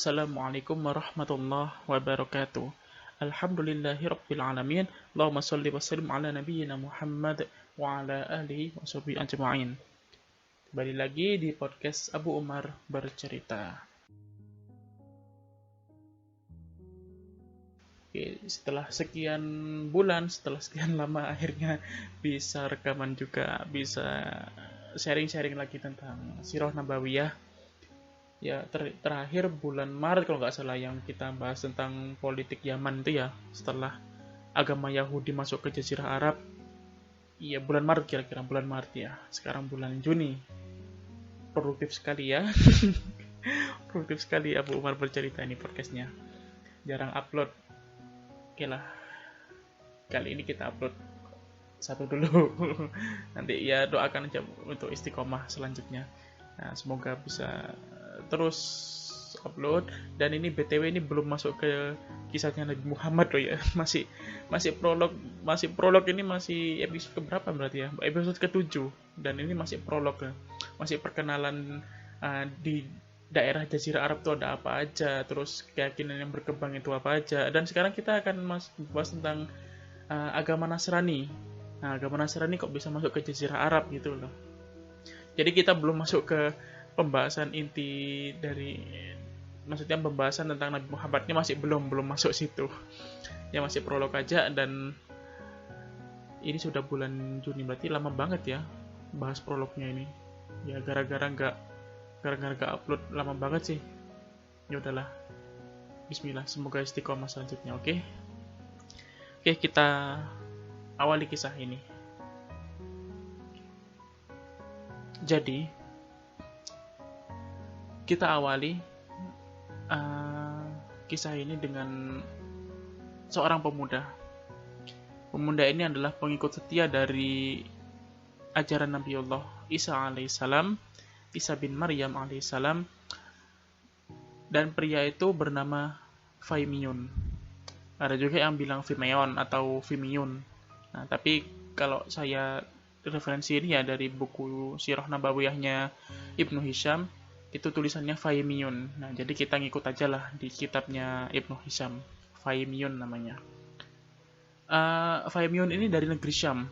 Assalamualaikum warahmatullahi wabarakatuh. Alhamdulillahirabbil alamin. Allahumma shalli wa sallim ala nabiyyina Muhammad wa ala alihi wa sahbihi ajma'in. Kembali lagi di podcast Abu Umar bercerita. Oke, setelah sekian bulan, setelah sekian lama akhirnya bisa rekaman juga, bisa sharing-sharing lagi tentang Sirah Nabawiyah. Ya, terakhir bulan Maret kalau nggak salah yang kita bahas tentang politik Yaman itu ya, setelah agama Yahudi masuk ke Jazirah Arab. Iya, bulan Maret kira-kira, bulan Maret ya. Sekarang bulan Juni. Produktif sekali ya. Produktif sekali Abu Umar bercerita ini podcastnya. Jarang upload. Oke lah, kali ini kita upload satu dulu. Nanti ya doakan aja untuk istiqomah selanjutnya. Nah, semoga bisa terus upload. Dan ini BTW ini belum masuk ke kisahnya Nabi Muhammad loh ya. Masih prolog ini masih episode keberapa berarti ya? Episode ke-7. Dan ini masih prolog ya. Masih perkenalan di daerah Jazirah Arab itu ada apa aja, terus keyakinan yang berkembang itu apa aja. Dan sekarang kita akan bahas tentang agama Nasrani. Nah, agama Nasrani kok bisa masuk ke Jazirah Arab gitu loh. Jadi kita belum masuk ke pembahasan inti dari, maksudnya pembahasan tentang Nabi Muhammad ini masih belum masuk situ. Ya masih prolog aja. Dan ini sudah bulan Juni, berarti lama banget ya bahas prolognya ini. Ya gara-gara nggak upload lama banget sih. Ya udahlah. Bismillah, semoga istiqomah selanjutnya, oke? Oke, kita awali kisah ini. Jadi, kita awali kisah ini dengan seorang pemuda. Pemuda ini adalah pengikut setia dari ajaran Nabi Allah Isa alaihissalam, Isa bin Maryam alaihissalam, dan pria itu bernama Faimiyun. Ada juga yang bilang Fimeon atau Fimiyun. Nah, tapi kalau saya referensi ini ya dari buku Sirah Nabawiyahnya Ibnu Hisham, itu tulisannya Faimiyun. Nah, jadi kita ngikut aja lah di kitabnya Ibnu Hisham. Faimiyun namanya. Faimiyun ini dari negeri Syam.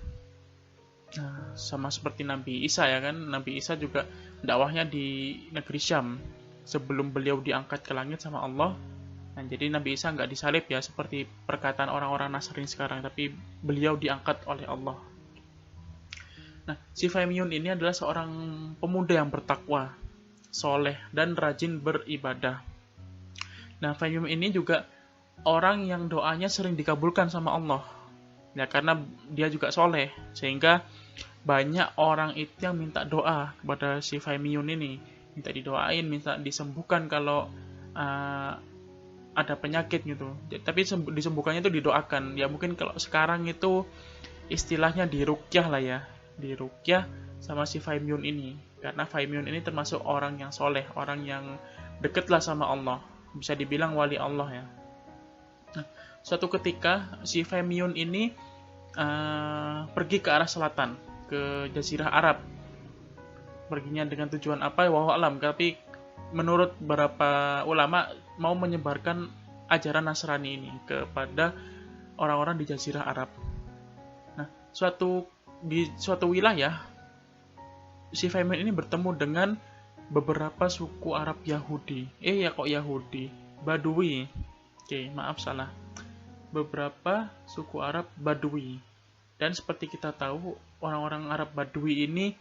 Nah, sama seperti Nabi Isa ya kan. Nabi Isa juga dakwahnya di negeri Syam sebelum beliau diangkat ke langit sama Allah. Nah, jadi Nabi Isa nggak disalib ya seperti perkataan orang-orang Nasrani sekarang, tapi beliau diangkat oleh Allah. Nah, si Faimiyun ini adalah seorang pemuda yang bertakwa, soleh, dan rajin beribadah. Nah, Faimiyun ini juga orang yang doanya sering dikabulkan sama Allah. Ya, karena dia juga soleh, sehingga banyak orang itu yang minta doa kepada si Faimiyun ini. Minta didoain, minta disembuhkan kalau ada penyakit gitu. Tapi disembuhkannya itu didoakan. Ya mungkin kalau sekarang itu istilahnya diruqyah lah ya. Diruqyah sama si Faimiyun ini, karena Faimiyun ini termasuk orang yang soleh, orang yang deket lah sama Allah, bisa dibilang wali Allah ya. Nah, suatu ketika si Faimiyun ini pergi ke arah selatan, ke Jazirah Arab. Perginya dengan tujuan apa? Wallahu alam. Tapi menurut beberapa ulama mau menyebarkan ajaran Nasrani ini kepada orang-orang di Jazirah Arab. Nah, di suatu wilayah, si Faimiyun ini bertemu dengan beberapa suku Arab Yahudi. Kok Yahudi? Badui. Oke, maaf salah. Beberapa suku Arab Badui. Dan seperti kita tahu, orang-orang Arab Badui ini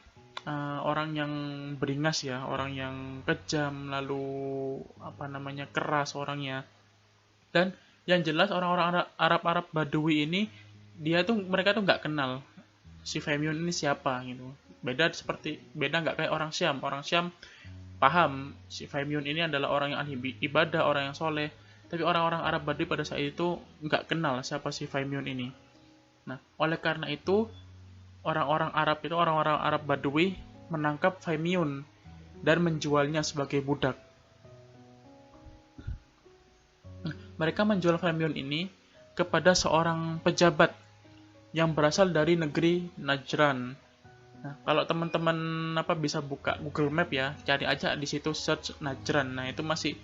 orang yang beringas ya, orang yang kejam, lalu keras orangnya. Dan yang jelas orang-orang Arab Badui ini mereka tuh nggak kenal si Faimiyun ini siapa gitu. Beda nggak kayak orang Syam. Orang Syam paham si Faimiyun ini adalah orang yang ahli ibadah, orang yang soleh. Tapi orang-orang Arab Badui pada saat itu nggak kenal siapa si Faimiyun ini. Nah, oleh karena itu orang-orang Arab Badui menangkap Faimiyun dan menjualnya sebagai budak. Nah, mereka menjual Faimiyun ini kepada seorang pejabat yang berasal dari negeri Najran. Nah, kalau teman-teman bisa buka Google Map ya, cari aja di situ search Najran. Nah, itu masih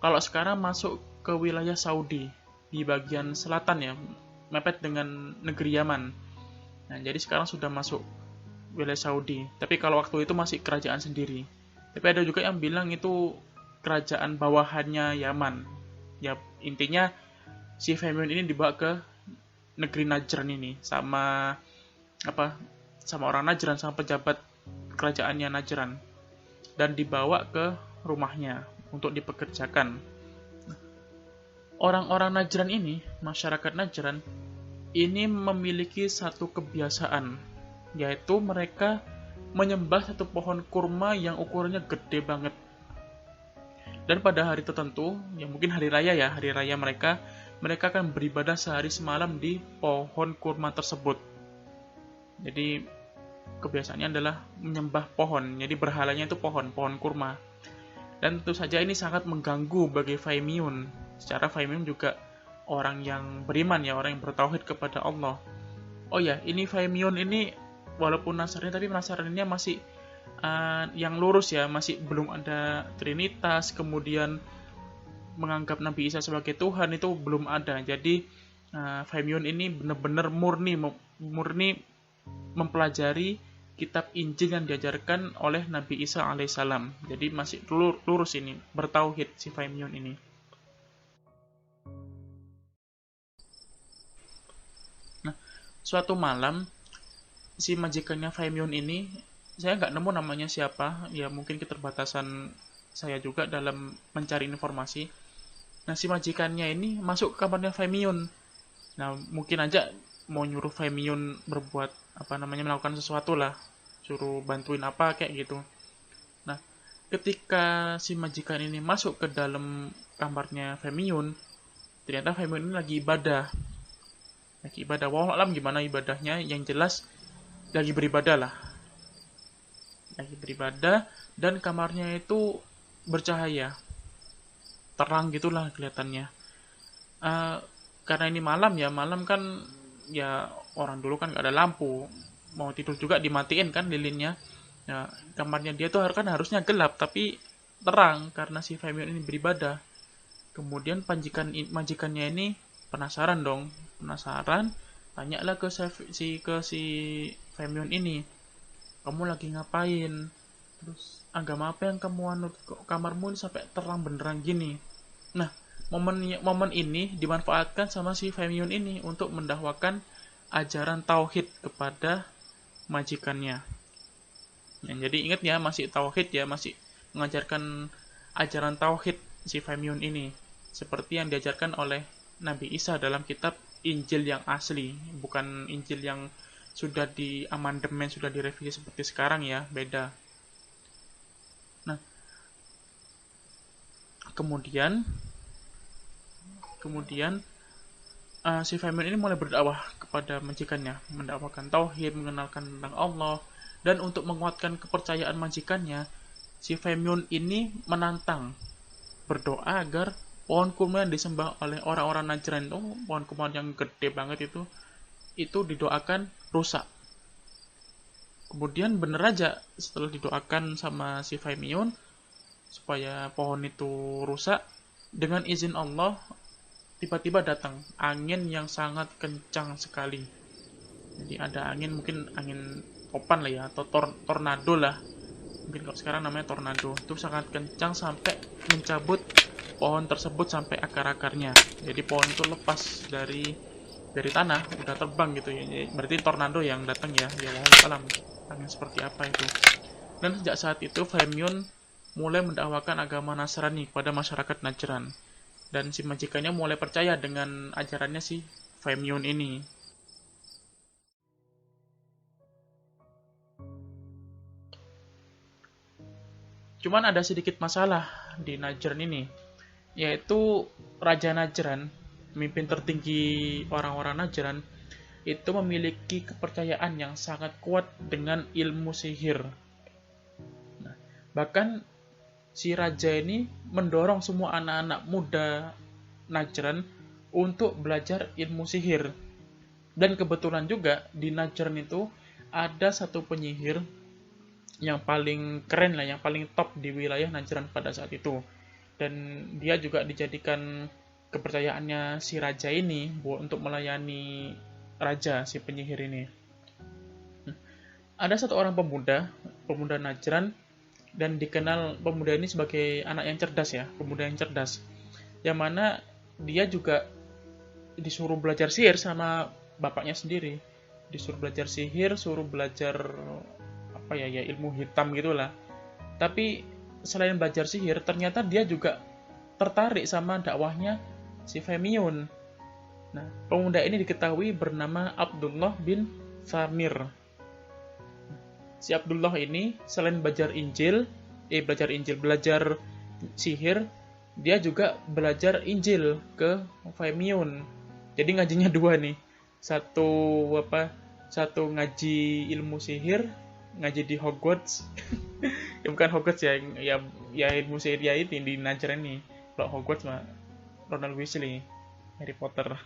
Kalau sekarang masuk ke wilayah Saudi di bagian selatan ya, mepet dengan negeri Yaman. Nah, jadi sekarang sudah masuk wilayah Saudi. Tapi kalau waktu itu masih kerajaan sendiri. Tapi ada juga yang bilang itu kerajaan bawahannya Yaman. Ya, intinya si Femion ini dibawa ke negeri Najran ini sama sama orang Najran, sama pejabat kerajaannya Najran, dan dibawa ke rumahnya untuk dipekerjakan. Orang-orang Najran ini, masyarakat Najran ini memiliki satu kebiasaan, yaitu mereka menyembah satu pohon kurma yang ukurannya gede banget. Dan pada hari tertentu, ya mungkin hari raya mereka akan beribadah sehari semalam di pohon kurma tersebut. Jadi kebiasaannya adalah menyembah pohon, jadi berhalanya itu pohon kurma. Dan tentu saja ini sangat mengganggu bagi Faimiun. Secara Faimiun juga orang yang beriman ya, orang yang bertauhid kepada Allah. Oh ya, ini Faimiun ini walaupun Nasrani tapi Nasraninya masih yang lurus ya, masih belum ada Trinitas, kemudian menganggap Nabi Isa sebagai Tuhan itu belum ada. Jadi Faimiun ini benar-benar murni mempelajari kitab Injil yang diajarkan oleh Nabi Isa alaihissalam. Jadi masih lurus ini, bertauhid si Faimiun ini. Nah, suatu malam si majikannya Faimiun ini, saya nggak nemu namanya siapa, ya mungkin keterbatasan saya juga dalam mencari informasi. Nah, si majikannya ini masuk ke kamarnya Faimiun. Nah, mungkin aja mau nyuruh Faimiun berbuat melakukan sesuatu lah, suruh bantuin apa kayak gitu. Nah, ketika si majikan ini masuk ke dalam kamarnya Faimiun, ternyata Faimiun ini lagi ibadah. Wallahu alam gimana ibadahnya, yang jelas lagi beribadah dan kamarnya itu bercahaya, terang gitulah kelihatannya. Karena ini malam kan ya, orang dulu kan gak ada lampu, mau tidur juga dimatiin kan lilinnya. Ya, kamarnya dia tuh harusnya gelap tapi terang karena si Faimiun ini beribadah. Kemudian majikannya ini penasaran, tanyalah ke si Faimiun ini, kamu lagi ngapain? Terus agama apa yang kamu anut? Kok kamarmu ini sampai terang beneran gini? Nah, momen ini dimanfaatkan sama si Faimiun ini untuk mendakwakan ajaran tauhid kepada majikannya. Nah, jadi ingat ya, masih tauhid ya, masih mengajarkan ajaran tauhid si Faimiun ini, seperti yang diajarkan oleh Nabi Isa dalam kitab Injil yang asli, bukan Injil yang sudah diamandemen, sudah direvisi seperti sekarang ya, beda. Nah, kemudian si Faimiun ini mulai berdakwah kepada majikannya, mendakwakan tauhid, mengenalkan tentang Allah, dan untuk menguatkan kepercayaan majikannya, si Faimiun ini menantang, berdoa agar pohon kurma yang disembah oleh orang-orang Najran itu, pohon kurma yang gede banget itu didoakan rusak. Kemudian bener aja, setelah didoakan sama si Faimiun supaya pohon itu rusak, dengan izin Allah tiba-tiba datang angin yang sangat kencang sekali. Jadi ada angin, mungkin angin topan lah ya, atau tornado lah, mungkin kalau sekarang namanya tornado. Itu sangat kencang sampai mencabut pohon tersebut sampai akar-akarnya. Jadi pohon itu lepas dari tanah, udah terbang gitu ya. Berarti tornado yang datang ya. Ya alam, angin seperti apa itu. Dan sejak saat itu Faimiun mulai mendakwakan agama Nasrani kepada masyarakat Najran. Dan si majikannya mulai percaya dengan ajarannya si Faimiun ini. Cuman ada sedikit masalah di Najran ini, yaitu Raja Najran, pemimpin tertinggi orang-orang Najran, itu memiliki kepercayaan yang sangat kuat dengan ilmu sihir. Nah, bahkan si raja ini mendorong semua anak-anak muda Najran untuk belajar ilmu sihir. Dan kebetulan juga di Najran itu ada satu penyihir yang paling keren lah, yang paling top di wilayah Najran pada saat itu. dan dia juga dijadikan kepercayaannya si raja ini untuk melayani raja si penyihir ini. Ada satu orang pemuda Najran, dan dikenal pemuda ini sebagai anak yang cerdas ya, pemuda yang cerdas, yang mana dia juga disuruh belajar sihir sama bapaknya sendiri, disuruh belajar sihir, suruh belajar apa ya ilmu hitam gitulah. Tapi selain belajar sihir, ternyata dia juga tertarik sama dakwahnya si Femiun. Nah, pemuda ini diketahui bernama Abdullah bin Thamir. Si Abdullah ini selain belajar sihir, dia juga belajar Injil ke Femiun. Jadi ngajinya dua nih. Satu ngaji ilmu sihir, ngaji di Hogwarts. Ya bukan Hogwarts ya ilmu sihir ya itu di Najran nih. Kalau Hogwarts mah Ronald Weasley, Harry Potter.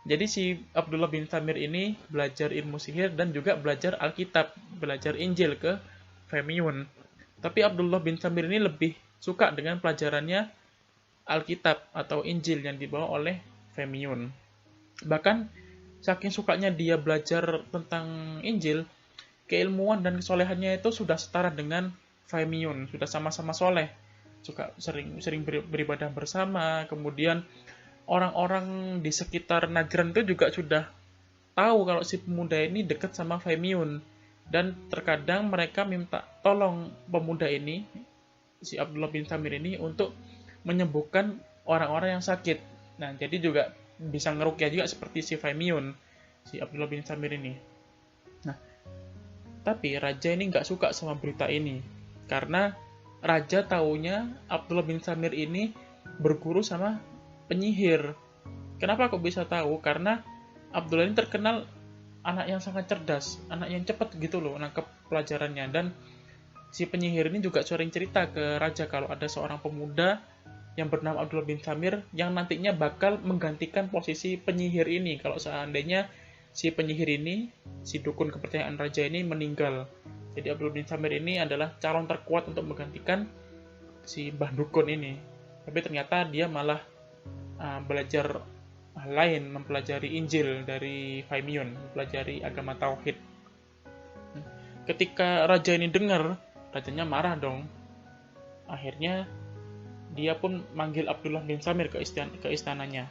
Jadi si Abdullah bin Thamir ini belajar ilmu sihir dan juga belajar Alkitab, belajar Injil ke Femiun. Tapi Abdullah bin Thamir ini lebih suka dengan pelajarannya Alkitab atau Injil yang dibawa oleh Femiun. Bahkan saking sukanya dia belajar tentang Injil, keilmuan dan kesolehannya itu sudah setara dengan Femiun, sudah sama-sama soleh. Suka sering beribadah bersama, kemudian orang-orang di sekitar Najran itu juga sudah tahu kalau si pemuda ini dekat sama Femiun, dan terkadang mereka minta tolong pemuda ini, si Abdullah bin Thamir ini, untuk menyembuhkan orang-orang yang sakit. Nah, jadi juga bisa ngeruqyah juga seperti si Femiun, si Abdullah bin Thamir ini. Nah, tapi raja ini nggak suka sama berita ini, karena raja taunya Abdullah bin Thamir ini berguru sama penyihir. Kenapa kok bisa tahu? Karena Abdullah ini terkenal anak yang sangat cerdas, anak yang cepat gitu loh nangkep pelajarannya. Dan si penyihir ini juga sering cerita ke raja kalau ada seorang pemuda yang bernama Abdullah bin Thamir yang nantinya bakal menggantikan posisi penyihir ini kalau seandainya si penyihir ini, si dukun kepercayaan raja ini meninggal. Jadi Abdullah bin Thamir ini adalah calon terkuat untuk menggantikan si mbah dukun ini. Tapi ternyata dia malah belajar lain, mempelajari Injil dari Femiun, mempelajari agama Tauhid. Ketika raja ini dengar, rajanya marah dong. Akhirnya dia pun manggil Abdullah bin Thamir ke istananya.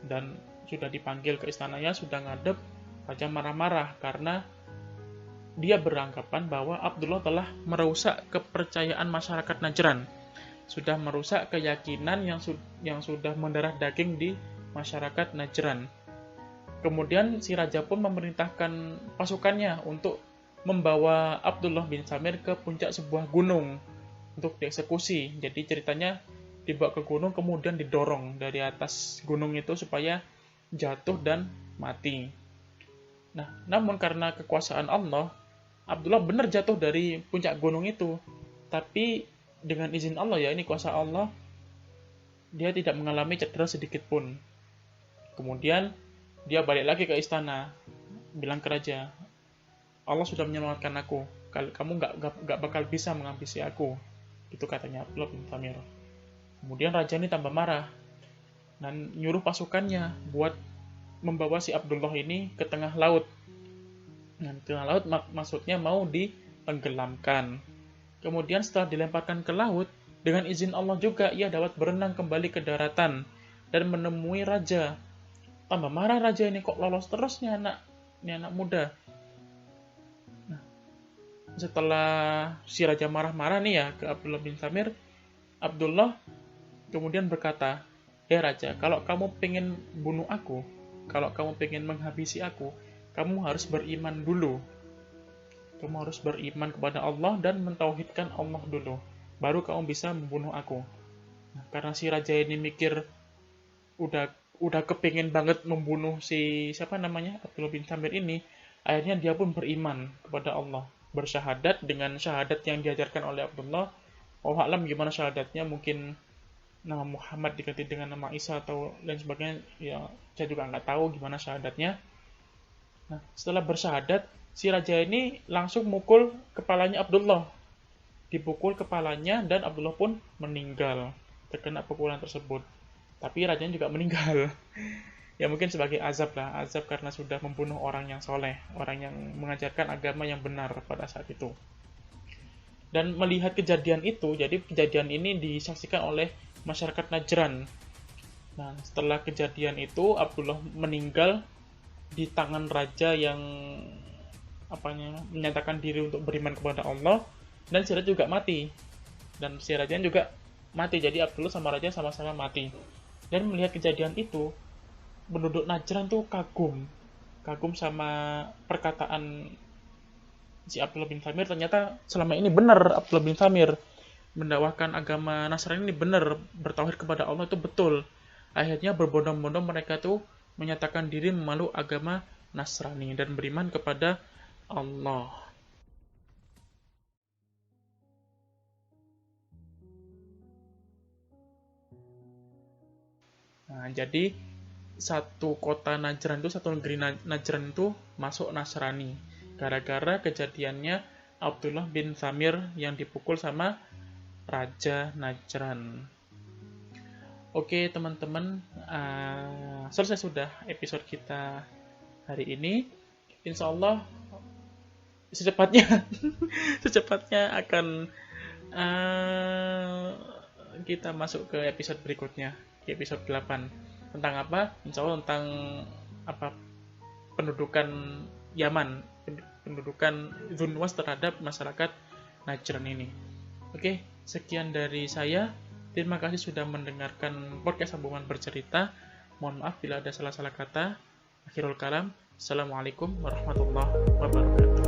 Dan sudah dipanggil ke istananya, sudah ngadep, raja marah-marah karena dia beranggapan bahwa Abdullah telah merusak kepercayaan masyarakat Najran, sudah merusak keyakinan yang sudah mendarah daging di masyarakat Najran. Kemudian si raja pun memerintahkan pasukannya untuk membawa Abdullah bin Thamir ke puncak sebuah gunung untuk dieksekusi. Jadi ceritanya dibawa ke gunung, kemudian didorong dari atas gunung itu supaya jatuh dan mati. Nah, namun karena kekuasaan Allah, Abdullah benar jatuh dari puncak gunung itu. Tapi dengan izin Allah ya, ini kuasa Allah, dia tidak mengalami cedera sedikit pun. Kemudian dia balik lagi ke istana, bilang ke raja, Allah sudah menyelamatkan aku, kamu nggak bakal bisa menghabisi aku. Itu katanya Abdullah bin Thamir. Kemudian raja ini tambah marah dan nyuruh pasukannya buat membawa si Abdullah ini ke tengah laut. Dan tengah laut maksudnya mau ditenggelamkan. Kemudian setelah dilemparkan ke laut, dengan izin Allah juga ia dapat berenang kembali ke daratan dan menemui raja. Tambah marah raja ini, kok lolos terus nih anak muda. Nah, setelah si raja marah-marah nih ya ke Abdullah bin Thamir, Abdullah kemudian berkata, raja, kalau kamu pengen bunuh aku, kalau kamu pengen menghabisi aku, kamu harus beriman dulu. Kamu harus beriman kepada Allah dan mentauhidkan Allah dulu. Baru kamu bisa membunuh aku. Nah, karena si raja ini mikir udah kepingin banget membunuh si Abdullah bin Thamir ini, akhirnya dia pun beriman kepada Allah, bersyahadat dengan syahadat yang diajarkan oleh Abdullah. Allah alam gimana syahadatnya, mungkin nama Muhammad diganti dengan nama Isa atau lain sebagainya, ya saya juga nggak tahu gimana syahadatnya. Nah, setelah bersyahadat, si raja ini langsung mukul kepalanya Abdullah. dipukul kepalanya dan Abdullah pun meninggal terkena pukulan tersebut. Tapi rajanya juga meninggal. Ya mungkin sebagai azab lah, azab karena sudah membunuh orang yang soleh, orang yang mengajarkan agama yang benar pada saat itu. Dan melihat kejadian itu, jadi kejadian ini disaksikan oleh masyarakat Najran. Nah, setelah kejadian itu, Abdullah meninggal di tangan raja yang menyatakan diri untuk beriman kepada Allah, dan si raja juga mati. Dan si raja juga mati, jadi Abdullah sama raja sama-sama mati. Dan melihat kejadian itu, penduduk Najran tuh kagum sama perkataan si Abdullah bin Thamir. Ternyata selama ini benar Abdullah bin Thamir mendakwahkan agama Nasrani ini benar, bertauhid kepada Allah itu betul. Akhirnya berbondong-bondong mereka tuh menyatakan diri memeluk agama Nasrani dan beriman kepada Allah. Nah, jadi satu kota Najran itu, satu negeri Najran itu masuk Nasrani gara-gara kejadiannya Abdullah bin Thamir yang dipukul sama Raja Najran. Oke teman-teman, selesai sudah episode kita hari ini. Insya Allah secepatnya akan kita masuk ke episode berikutnya, di episode 8. Tentang apa? Insya Allah tentang pendudukan Yaman, pendudukan Dzunwas terhadap masyarakat Najran ini. Oke, sekian dari saya. Terima kasih sudah mendengarkan podcast Sambungan Bercerita. Mohon maaf bila ada salah-salah kata. Akhirul kalam. Assalamualaikum warahmatullahi wabarakatuh.